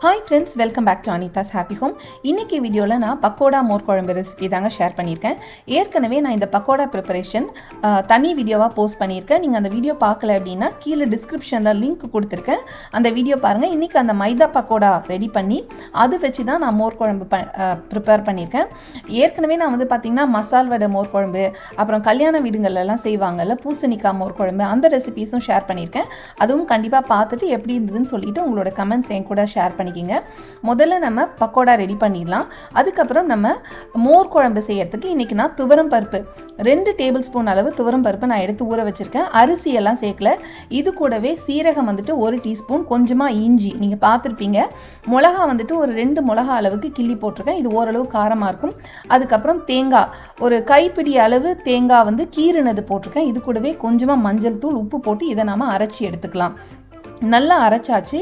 Hi friends, welcome back to Anita's Happy Home. இன்னைக்கு வீடியோல நான் பக்கோடா மோர் குழம்பு ரெசிபி தாங்க ஷேர் பண்ணியிருக்கேன். ஏற்கனவே நான் இந்த பக்கோடா ப்ரிப்பரேஷன் தனி வீடியோவாக போஸ்ட் பண்ணியிருக்கேன். நீங்கள் அந்த வீடியோ பார்க்கல அப்படின்னா கீழே டிஸ்கிரிப்ஷனில் லிங்க் கொடுத்துருக்கேன். அந்த வீடியோ பாருங்கள். இன்றைக்கி அந்த மைதா பக்கோடா ரெடி பண்ணி அது வச்சு தான் நான் மோர் குழம்பு ப்ரிப்பேர் பண்ணியிருக்கேன். ஏற்கனவே நான் வந்து பார்த்திங்கன்னா மசால் வடை மோர் குழம்பு, அப்புறம் கல்யாண வீடுங்கள்லாம் செய்வாங்கல்ல பூசணிக்காய் மோர் குழம்பு, அந்த ரெசிபீஸும் ஷேர் பண்ணியிருக்கேன். அதுவும் கண்டிப்பாக பார்த்துட்டு எப்படி இருந்ததுன்னு சொல்லிட்டு உங்களோட கமெண்ட்ஸ் என் கூட ஷேர் பண்ணிக்கிங்க. முதல்ல நம்ம பக்கோடா ரெடி பண்ணிடலாம். அதுக்கப்புறம் நம்ம மோர் குழம்பு செய்யறதுக்கு இன்னைக்கு நான் துவரம் பருப்பு 2 டேபிள் ஸ்பூன் அளவு துவரம் பருப்பு நான் எடுத்து ஊற வச்சிருக்கேன். அரிசி எல்லாம் சேர்க்கல. இது கூடவே சீரகம் வந்துட்டு 1 டீஸ்பூன், கொஞ்சமாக இஞ்சி நீங்கள் பார்த்துருப்பீங்க. மிளகா வந்துட்டு ஒரு 2 மிளகா அளவுக்கு கிள்ளி போட்டிருக்கேன். இது ஓரளவு காரமாக இருக்கும். அதுக்கப்புறம் தேங்காய் ஒரு கைப்பிடி அளவு தேங்காய் வந்து கீறுனது போட்டிருக்கேன். இது கூடவே கொஞ்சமாக மஞ்சள் தூள், உப்பு போட்டு இதை நாம் அரைச்சி எடுத்துக்கலாம். நல்லா அரைச்சாச்சு.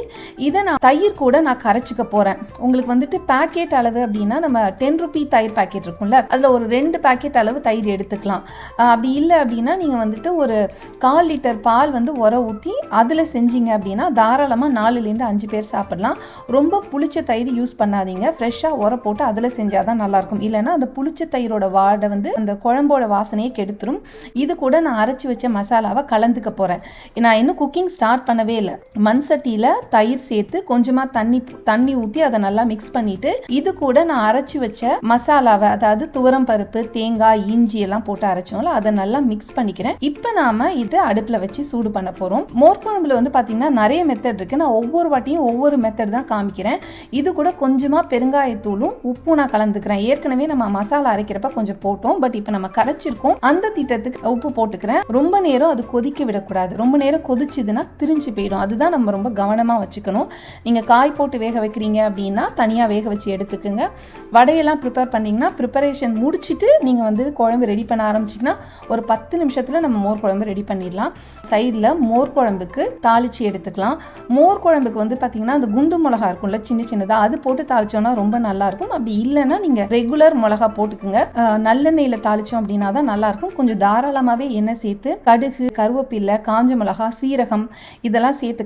இதை நான் தயிர் கூட நான் கரைச்சிக்க போகிறேன். உங்களுக்கு வந்துட்டு பேக்கெட் அளவு அப்படின்னா நம்ம 10 ரூபி தயிர் பேக்கெட் இருக்கும்ல, அதில் ஒரு 2 பேக்கெட் அளவு தயிர் எடுத்துக்கலாம். அப்படி இல்லை அப்படின்னா நீங்கள் வந்துட்டு ஒரு 1/4 லிட்டர் பால் வந்து உர ஊற்றி அதில் செஞ்சீங்க அப்படின்னா தாராளமாக 4லேருந்து 5 பேர் சாப்பிடலாம். ரொம்ப புளிச்ச தயிர் யூஸ் பண்ணாதீங்க. ஃப்ரெஷ்ஷாக உர போட்டு அதில் செஞ்சால் தான் நல்லாயிருக்கும். இல்லைன்னா அந்த புளிச்ச தயிரோட வாடை வந்து அந்த குழம்போட வாசனையை கெடுத்துரும். இது கூட நான் அரைச்சி வச்ச மசாலாவை கலந்துக்க போகிறேன். நான் இன்னும் குக்கிங் ஸ்டார்ட் பண்ணவே இல்லை. மண் சட்டியில் தயிர் சேர்த்து கொஞ்சமாக தண்ணி ஊற்றி அதை நல்லா மிக்ஸ் பண்ணிட்டு இது கூட நான் அரைச்சி வச்ச மசாலாவை, அதாவது துவரம் பருப்பு, தேங்காய், இஞ்சி எல்லாம் போட்டு அரைச்சோம்ல, அதை நல்லா மிக்ஸ் பண்ணிக்கிறேன். இப்போ நாம இதை அடுப்பில் வச்சு சூடு பண்ண போகிறோம். மோர் குழம்புல வந்து பார்த்தீங்கன்னா நிறைய மெத்தட் இருக்கு. நான் ஒவ்வொரு வாட்டியும் ஒவ்வொரு மெத்தட் தான் காமிக்கிறேன். இது கூட கொஞ்சமாக பெருங்காயத்தூளும் உப்பும் நான் கலந்துக்கிறேன். ஏற்கனவே நம்ம மசாலா அரைக்கிறப்ப கொஞ்சம் போட்டோம், பட் இப்போ நம்ம கரைச்சிருக்கோம். அந்த திட்டத்துக்கு உப்பு போட்டுக்கிறேன். ரொம்ப நேரம் அது கொதிக்க விடக்கூடாது. ரொம்ப நேரம் கொதிச்சுதுன்னா திரிஞ்சு போயிடும். அதுதான் நம்ம ரொம்ப கவனமாக வச்சுக்கணும். நீங்கள் காய் போட்டு வேக வைக்கிறீங்க அப்படின்னா தனியாக வேக வச்சு எடுத்துக்கோங்க. வடையெல்லாம் ப்ரிப்பேர் பண்ணிங்கன்னா ப்ரிப்பரேஷன் முடிச்சுட்டு நீங்கள் வந்து குழம்பு ரெடி பண்ண ஆரம்பிச்சிங்கன்னா ஒரு 10 நிமிஷத்தில் நம்ம மோர் குழம்பு ரெடி பண்ணிடலாம். சைடில் மோர் குழம்புக்கு தாளித்து எடுத்துக்கலாம். மோர் குழம்புக்கு வந்து பார்த்திங்கன்னா அந்த குண்டு மிளகா இருக்கும்ல, சின்ன சின்னதாக, அது போட்டு தாளிச்சோன்னா ரொம்ப நல்லாயிருக்கும். அப்படி இல்லைன்னா நீங்கள் ரெகுலர் மிளகா போட்டுக்குங்க. நல்லெண்ணெயில் தாளித்தோம் அப்படின்னா தான் நல்லாயிருக்கும். கொஞ்சம் தாராளமாகவே எண்ணெய் சேர்த்து கடுகு, கருவேப்பிலை, காஞ்ச மிளகா, சீரகம் இதெல்லாம் சேர்த்துக்கலாம்.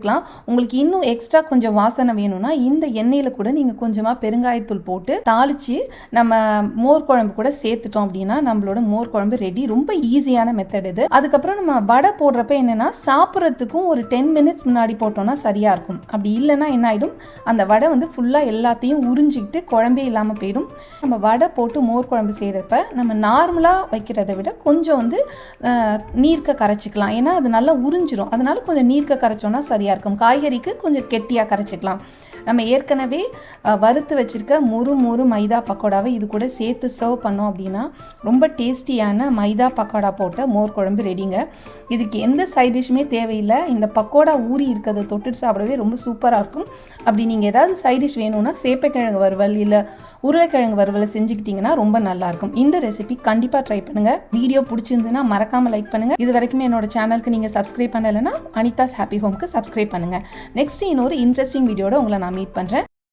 உங்களுக்கு இன்னும் எக்ஸ்ட்ரா கொஞ்சம் வாசனை வேணும்னா இந்த எண்ணெயில கூட நீங்க கொஞ்சமா பெருங்காயத்தூள் போட்டு தாளிச்சு நம்ம மோர் குழம்பு கூட சேர்த்துட்டோம் அப்படின்னா நம்மளோட மோர் குழம்பு ரெடி. ரொம்ப ஈஸியான மெத்தட் இது. அதுக்கப்புறம் நம்ம வடை போடுறப்ப என்னன்னா சாப்பிட்றதுக்கும் ஒரு 10 மினிட்ஸ் முன்னாடி போட்டோம்னா சரியா இருக்கும். அப்படி இல்லைன்னா என்ன ஆயிடும், அந்த வடை வந்து ஃபுல்லா எல்லாத்தையும் உறிஞ்சிக்கிட்டு குழம்பே இல்லாம போயிடும். நம்ம வடை போட்டு மோர் குழம்பு செய்யறப்ப நம்ம நார்மலா வைக்கிறத விட கொஞ்சம் வந்து நீர்க்க கரைச்சிக்கலாம். ஏன்னா அது நல்லா உறிஞ்சிரும். அதனால கொஞ்சம் நீர்க்க கரைச்சோம்னா சரியா இருக்கும். காய்கறிக்கு கொஞ்சம் கெட்டியாக கரைச்சிக்கலாம். நம்ம ஏற்கனவே வறுத்து வச்சிருக்க முறு மைதா பக்கோடாவை இது கூட சேர்த்து சர்வ் பண்ணோம் அப்படின்னா ரொம்ப டேஸ்டியான மைதா பக்கோடா போட்ட மோர் குழம்பு ரெடிங்க. இதுக்கு எந்த சைட் டிஷ்ஷுமே தேவையில்லை. இந்த பக்கோடா ஊறி இருக்கிறத தொட்டுட்டு சாப்பிடவே ரொம்ப சூப்பராக இருக்கும். அப்படி நீங்கள் ஏதாவது சைட் டிஷ் வேணும்னா சேப்பக்கிழங்கு வறுவல் இல்லை உருளைக்கிழங்கு வறுவலை செஞ்சுக்கிட்டிங்கன்னா ரொம்ப நல்லாயிருக்கும். இந்த ரெசிபி கண்டிப்பாக ட்ரை பண்ணுங்கள். வீடியோ பிடிச்சிருந்துன்னா மறக்காமல் லைக் பண்ணுங்கள். இது வரைக்கும் என்னோட சேனலுக்கு நீங்கள் சப்ஸ்கிரைப் பண்ணலைன்னா அனிதாஸ் ஹாப்பி ஹோம்க்கு சப்ஸ்கிரைப் பண்ணுங்கள். நெக்ஸ்ட் இன்னொரு இன்ட்ரெஸ்டிங் வீடியோட உங்களை நான் மீட் பண்ணுறேன்.